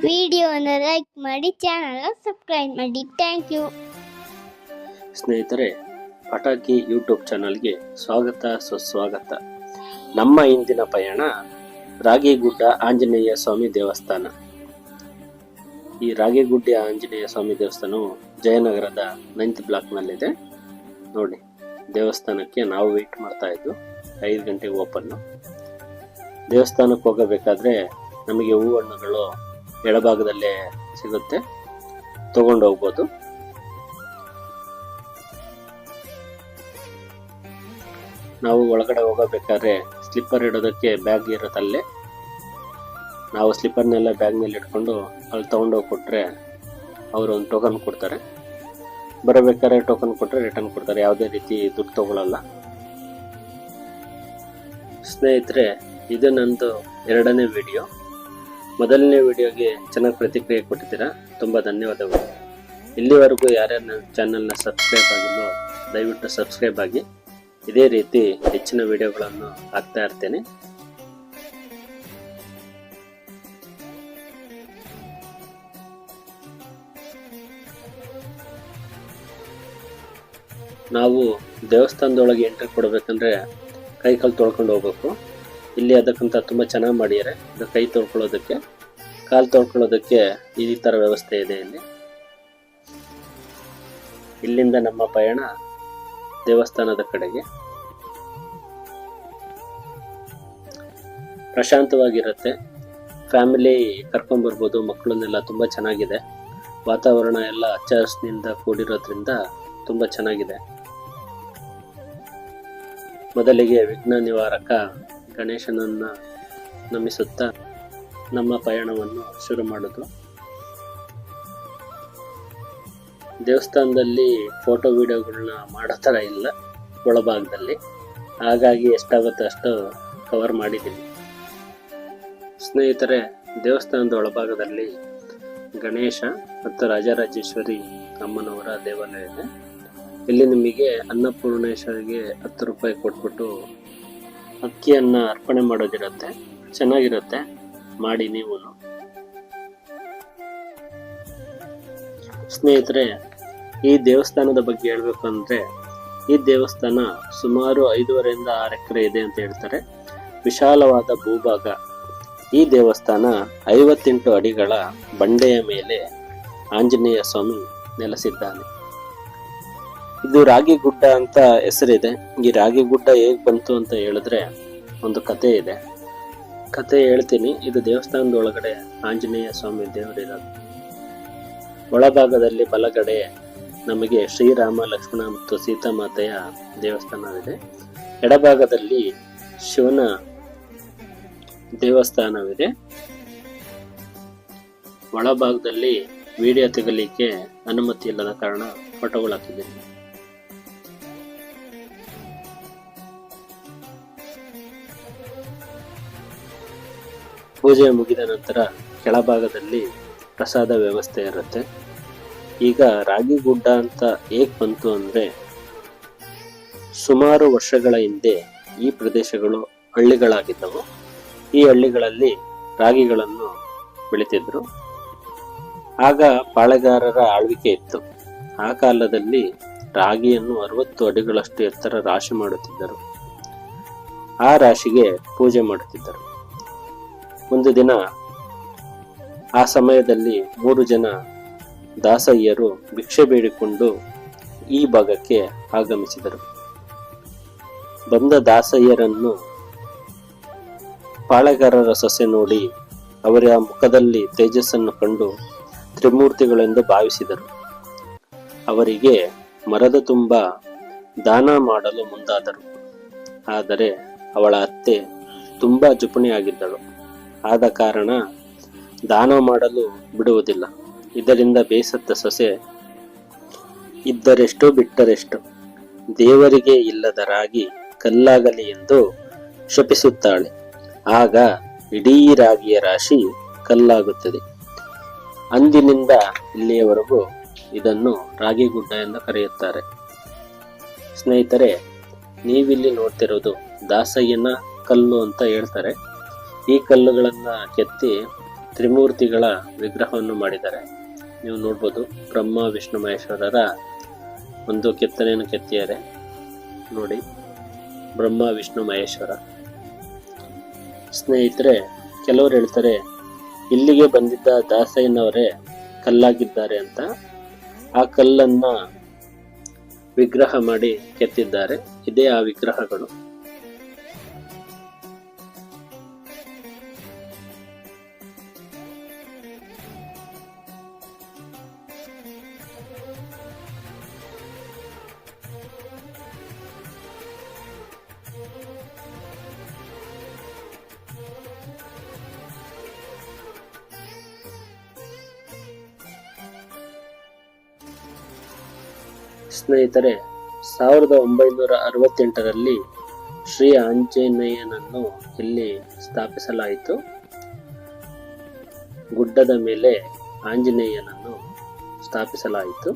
ವಿಡಿಯೋನ ಲೈಕ್ ಮಾಡಿ, channel subscribe ಮಾಡಿ. ಥ್ಯಾಂಕ್ ಯು ಸ್ನೇಹಿತರೆ, ಪಟಾಕಿ ಯೂಟ್ಯೂಬ್ ಚಾನಲ್ಗೆ ಸ್ವಾಗತ ಸುಸ್ವಾಗತ. ನಮ್ಮ ಇಂದಿನ ಪಯಣ ರಾಗಿಗುಡ್ಡ ಆಂಜನೇಯ ಸ್ವಾಮಿ ದೇವಸ್ಥಾನ. ಈ ರಾಗಿಗುಡ್ಡ ಆಂಜನೇಯ ಸ್ವಾಮಿ ದೇವಸ್ಥಾನವು ಜಯನಗರದ 9th ಬ್ಲಾಕ್ನಲ್ಲಿದೆ. ನೋಡಿ, ದೇವಸ್ಥಾನಕ್ಕೆ ನಾವು ವೇಟ್ ಮಾಡ್ತಾ ಇದ್ದು 5 ಗಂಟೆಗೆ ಓಪನ್ನು. ದೇವಸ್ಥಾನಕ್ಕೆ ಹೋಗಬೇಕಾದ್ರೆ ನಮಗೆ ಹೂ ಹಣ್ಣುಗಳು ಎಡಭಾಗದಲ್ಲೇ ಸಿಗುತ್ತೆ, ತಗೊಂಡು ಹೋಗ್ಬೋದು. ನಾವು ಒಳಗಡೆ ಹೋಗಬೇಕಾದ್ರೆ ಸ್ಲಿಪ್ಪರ್ ಇಡೋದಕ್ಕೆ ಬ್ಯಾಗ್ ಇರುತ್ತಲ್ಲೇ. ನಾವು ಸ್ಲಿಪ್ಪರ್ನೆಲ್ಲ ಬ್ಯಾಗ್ನಲ್ಲಿ ಇಟ್ಕೊಂಡು ಅಲ್ಲಿ ತೊಗೊಂಡೋಗಿ ಕೊಟ್ಟರೆ ಅವರು ಒಂದು ಟೋಕನ್ ಕೊಡ್ತಾರೆ. ಬರಬೇಕಾದ್ರೆ ಟೋಕನ್ ಕೊಟ್ಟರೆ ರಿಟರ್ನ್ ಕೊಡ್ತಾರೆ, ಯಾವುದೇ ರೀತಿ ದುಡ್ಡು ತಗೊಳ್ಳಲ್ಲ. ಸ್ನೇಹಿತರೆ, ಇದು ನಂದು 2ನೇ ವಿಡಿಯೋ. ಮೊದಲನೇ ವಿಡಿಯೋಗೆ ಚೆನ್ನಾಗಿ ಪ್ರತಿಕ್ರಿಯೆ ಕೊಟ್ಟಿದ್ದೀರಾ, ತುಂಬ ಧನ್ಯವಾದಗಳು. ಇಲ್ಲಿವರೆಗೂ ಯಾರ್ಯಾರು ನನ್ನ ಚಾನಲ್ನ ಸಬ್ಸ್ಕ್ರೈಬ್ ಆಗಿಲ್ಲೋ ದಯವಿಟ್ಟು ಸಬ್ಸ್ಕ್ರೈಬ್ ಆಗಿ. ಇದೇ ರೀತಿ ಹೆಚ್ಚಿನ ವಿಡಿಯೋಗಳನ್ನು ಹಾಕ್ತಾ ಇರ್ತೇನೆ. ನಾವು ದೇವಸ್ಥಾನದೊಳಗೆ ಎಂಟ್ರಿ ಕೊಡಬೇಕಂದ್ರೆ ಕೈ ಕಾಲು ತೊಳ್ಕೊಂಡು ಹೋಗ್ಬೇಕು. ಇಲ್ಲಿ ಅದಕ್ಕಂತ ತುಂಬ ಚೆನ್ನಾಗಿ ಮಾಡಿದ್ದಾರೆ. ಕೈ ತೊಳ್ಕೊಳ್ಳೋದಕ್ಕೆ, ಕಾಲು ತೊಳ್ಕೊಳ್ಳೋದಕ್ಕೆ ಈ ಥರ ವ್ಯವಸ್ಥೆ ಇದೆ ಇಲ್ಲಿ. ಇಲ್ಲಿಂದ ನಮ್ಮ ಪಯಣ ದೇವಸ್ಥಾನದ ಕಡೆಗೆ. ಪ್ರಶಾಂತವಾಗಿರುತ್ತೆ, ಫ್ಯಾಮಿಲಿ ಕರ್ಕೊಂಡ್ಬರ್ಬೋದು, ಮಕ್ಕಳನ್ನೆಲ್ಲ. ತುಂಬ ಚೆನ್ನಾಗಿದೆ, ವಾತಾವರಣ ಎಲ್ಲ ಹಚ್ಚ ಹಸಿರಿನಿಂದ ಕೂಡಿರೋದ್ರಿಂದ ತುಂಬ ಚೆನ್ನಾಗಿದೆ. ಮೊದಲಿಗೆ ವಿಘ್ನ ನಿವಾರಕ ಗಣೇಶನನ್ನ ನಮಿಸುತ್ತಾ ನಮ್ಮ ಪಯಣವನ್ನು ಶುರು ಮಾಡೋದು. ದೇವಸ್ಥಾನದಲ್ಲಿ ಫೋಟೋ ವಿಡಿಯೋಗಳನ್ನ ಮಾಡೋ ಥರ ಇಲ್ಲ ಒಳಭಾಗದಲ್ಲಿ, ಹಾಗಾಗಿ ಎಷ್ಟಾಗುತ್ತೆ ಅಷ್ಟು ಕವರ್ ಮಾಡಿದ್ದೀನಿ. ಸ್ನೇಹಿತರೆ, ದೇವಸ್ಥಾನದ ಒಳಭಾಗದಲ್ಲಿ ಗಣೇಶ ಮತ್ತು ರಾಜರಾಜೇಶ್ವರಿ ಅಮ್ಮನವರ ದೇವಾಲಯ ಇದೆ. ಇಲ್ಲಿ ನಿಮಗೆ ಅನ್ನಪೂರ್ಣೇಶ್ವರಿಗೆ 10 ರೂಪಾಯಿ ಕೊಟ್ಬಿಟ್ಟು ಅಕ್ಕಿಯನ್ನು ಅರ್ಪಣೆ ಮಾಡೋದಿರುತ್ತೆ. ಚೆನ್ನಾಗಿರುತ್ತೆ, ಮಾಡಿ ನೀವು. ಸ್ನೇಹಿತರೆ, ಈ ದೇವಸ್ಥಾನದ ಬಗ್ಗೆ ಹೇಳಬೇಕು ಅಂದರೆ, ಈ ದೇವಸ್ಥಾನ ಸುಮಾರು 5.5 6 ಎಕರೆ ಇದೆ ಅಂತ ಹೇಳ್ತಾರೆ. ವಿಶಾಲವಾದ ಭೂಭಾಗ. ಈ ದೇವಸ್ಥಾನ 58 ಅಡಿಗಳ ಬಂಡೆಯ ಮೇಲೆ ಆಂಜನೇಯ ಸ್ವಾಮಿ ನೆಲೆಸಿದ್ದಾನೆ. ಇದು ರಾಗಿಗುಡ್ಡ ಅಂತ ಹೆಸರಿದೆ. ಈ ರಾಗಿಗುಡ್ಡ ಹೇಗೆ ಬಂತು ಅಂತ ಹೇಳಿದ್ರೆ ಒಂದು ಕತೆ ಇದೆ, ಕತೆ ಹೇಳ್ತೀನಿ. ಇದು ದೇವಸ್ಥಾನದ ಒಳಗಡೆ ಆಂಜನೇಯ ಸ್ವಾಮಿ ದೇವರಿರೋದು. ಒಳಭಾಗದಲ್ಲಿ ಬಲಗಡೆ ನಮಗೆ ಶ್ರೀರಾಮ, ಲಕ್ಷ್ಮಣ ಮತ್ತು ಸೀತಾಮಾತೆಯ ದೇವಸ್ಥಾನವಿದೆ. ಎಡಭಾಗದಲ್ಲಿ ಶಿವನ ದೇವಸ್ಥಾನವಿದೆ. ಒಳಭಾಗದಲ್ಲಿ ವಿಡಿಯೋ ತೆಗಲಿಕ್ಕೆ ಅನುಮತಿ ಇಲ್ಲದ ಕಾರಣ ಫೋಟೋಗಳು ಹಾಕಿದ್ದೀನಿ. ಪೂಜೆ ಮುಗಿದ ನಂತರ ಕೆಳಭಾಗದಲ್ಲಿ ಪ್ರಸಾದ ವ್ಯವಸ್ಥೆ ಇರುತ್ತೆ. ಈಗ ರಾಗಿಗುಡ್ಡ ಅಂತ ಹೇಗೆ ಬಂತು ಅಂದರೆ, ಸುಮಾರು ವರ್ಷಗಳ ಹಿಂದೆ ಈ ಪ್ರದೇಶಗಳು ಹಳ್ಳಿಗಳಾಗಿದ್ದವು. ಈ ಹಳ್ಳಿಗಳಲ್ಲಿ ರಾಗಿಗಳನ್ನು ಬೆಳಿತಿದ್ರು. ಆಗ ಪಾಳೆಗಾರರ ಆಳ್ವಿಕೆ ಇತ್ತು. ಆ ಕಾಲದಲ್ಲಿ ರಾಗಿಯನ್ನು 60 ಅಡಿಗಳಷ್ಟು ಎತ್ತರ ರಾಶಿ ಮಾಡುತ್ತಿದ್ದರು. ಆ ರಾಶಿಗೆ ಪೂಜೆ ಮಾಡುತ್ತಿದ್ದರು. ಒಂದು ದಿನ ಆ ಸಮಯದಲ್ಲಿ 3 ಜನ ದಾಸಯ್ಯರು ಭಿಕ್ಷೆ ಬೇಡಿಕೊಂಡು ಈ ಭಾಗಕ್ಕೆ ಆಗಮಿಸಿದರು. ಬಂದ ದಾಸಯ್ಯರನ್ನು ಪಾಳೆಗಾರರ ಸೊಸೆ ನೋಡಿ ಅವರ ಮುಖದಲ್ಲಿ ತೇಜಸ್ಸನ್ನು ಕಂಡು ತ್ರಿಮೂರ್ತಿಗಳೆಂದು ಭಾವಿಸಿದರು. ಅವರಿಗೆ ಮರದ ತುಂಬ ದಾನ ಮಾಡಲು ಮುಂದಾದರು. ಆದರೆ ಅವಳ ಅತ್ತೆ ತುಂಬ ಜುಪುಣಿಯಾಗಿದ್ದಳು. ಆದ ಕಾರಣ ದಾನ ಮಾಡಲು ಬಿಡುವುದಿಲ್ಲ. ಇದರಿಂದ ಬೇಸತ್ತ ಸೊಸೆ, ಇದ್ದರೆಷ್ಟು ಬಿಟ್ಟರೆಷ್ಟು, ದೇವರಿಗೆ ಇಲ್ಲದ ರಾಗಿ ಕಲ್ಲಾಗಲಿ ಎಂದು ಶಪಿಸುತ್ತಾಳೆ. ಆಗ ಇಡೀ ರಾಗಿಯ ರಾಶಿ ಕಲ್ಲಾಗುತ್ತದೆ. ಅಂದಿನಿಂದ ಇಲ್ಲಿಯವರೆಗೂ ಇದನ್ನು ರಾಗಿಗುಡ್ಡ ಎಂದು ಕರೆಯುತ್ತಾರೆ. ಸ್ನೇಹಿತರೆ, ನೀವಿಲ್ಲಿ ನೋಡ್ತಿರೋದು ದಾಸಯ್ಯನ ಕಲ್ಲು ಅಂತ ಹೇಳ್ತಾರೆ. ಈ ಕಲ್ಲುಗಳನ್ನು ಕೆತ್ತಿ ತ್ರಿಮೂರ್ತಿಗಳ ವಿಗ್ರಹವನ್ನು ಮಾಡಿದ್ದಾರೆ. ನೀವು ನೋಡ್ಬೋದು, ಬ್ರಹ್ಮ ವಿಷ್ಣು ಮಹೇಶ್ವರರ ಒಂದು ಕೆತ್ತನೆಯನ್ನು ಕೆತ್ತಿದ್ದಾರೆ ನೋಡಿ, ಬ್ರಹ್ಮ ವಿಷ್ಣು ಮಹೇಶ್ವರ. ಸ್ನೇಹಿತರೆ, ಕೆಲವರು ಹೇಳ್ತಾರೆ ಇಲ್ಲಿಗೆ ಬಂದಿದ್ದ ದಾಸಯ್ಯನವರೇ ಕಲ್ಲಾಗಿದ್ದಾರೆ ಅಂತ. ಆ ಕಲ್ಲನ್ನ ವಿಗ್ರಹ ಮಾಡಿ ಕೆತ್ತಿದ್ದಾರೆ. ಇದೇ ಆ ವಿಗ್ರಹಗಳು. ಸ್ನೇಹಿತರೆ, 1968ರಲ್ಲಿ ಶ್ರೀ ಆಂಜನೇಯನನ್ನು ಇಲ್ಲಿ ಸ್ಥಾಪಿಸಲಾಯಿತು. ಗುಡ್ಡದ ಮೇಲೆ ಆಂಜನೇಯನನ್ನು ಸ್ಥಾಪಿಸಲಾಯಿತು.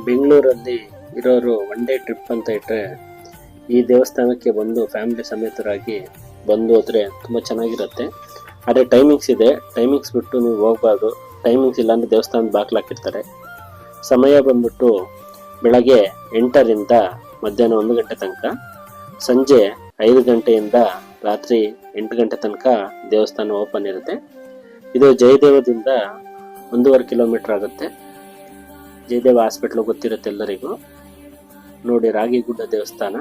ಬೆಂಗಳೂರಲ್ಲಿ ಇರೋರು ಒನ್ ಡೇ ಟ್ರಿಪ್ ಅಂತ ಇಟ್ಟರೆ ಈ ದೇವಸ್ಥಾನಕ್ಕೆ ಬಂದು ಫ್ಯಾಮಿಲಿ ಸಮೇತರಾಗಿ ಬಂದು ಹೋದರೆ ತುಂಬ ಚೆನ್ನಾಗಿರುತ್ತೆ. ಆದರೆ ಟೈಮಿಂಗ್ಸ್ ಇದೆ, ಟೈಮಿಂಗ್ಸ್ ಬಿಟ್ಟು ನೀವು ಹೋಗ್ಬಾರ್ದು. ಟೈಮಿಂಗ್ಸ್ ಇಲ್ಲಾಂದರೆ ದೇವಸ್ಥಾನದ ಬಾಗಿಲು ಹಾಕಿರ್ತಾರೆ. ಸಮಯ ಬಂದ್ಬಿಟ್ಟು ಬೆಳಗ್ಗೆ 8ರಿಂದ ಮಧ್ಯಾಹ್ನ 1 ಗಂಟೆ ತನಕ, ಸಂಜೆ 5 ಗಂಟೆಯಿಂದ ರಾತ್ರಿ 8 ಗಂಟೆ ತನಕ ದೇವಸ್ಥಾನ ಓಪನ್ ಇರುತ್ತೆ. ಇದು ಜಯದೇವದಿಂದ 1.5 ಕಿಲೋಮೀಟರ್ ಆಗುತ್ತೆ. ಜಯದೇವ ಹಾಸ್ಪಿಟ್ಲ್ ಗೊತ್ತಿರುತ್ತೆ ಎಲ್ಲರಿಗೂ. ನೋಡಿ, ರಾಗಿಗುಡ್ಡ ದೇವಸ್ಥಾನ.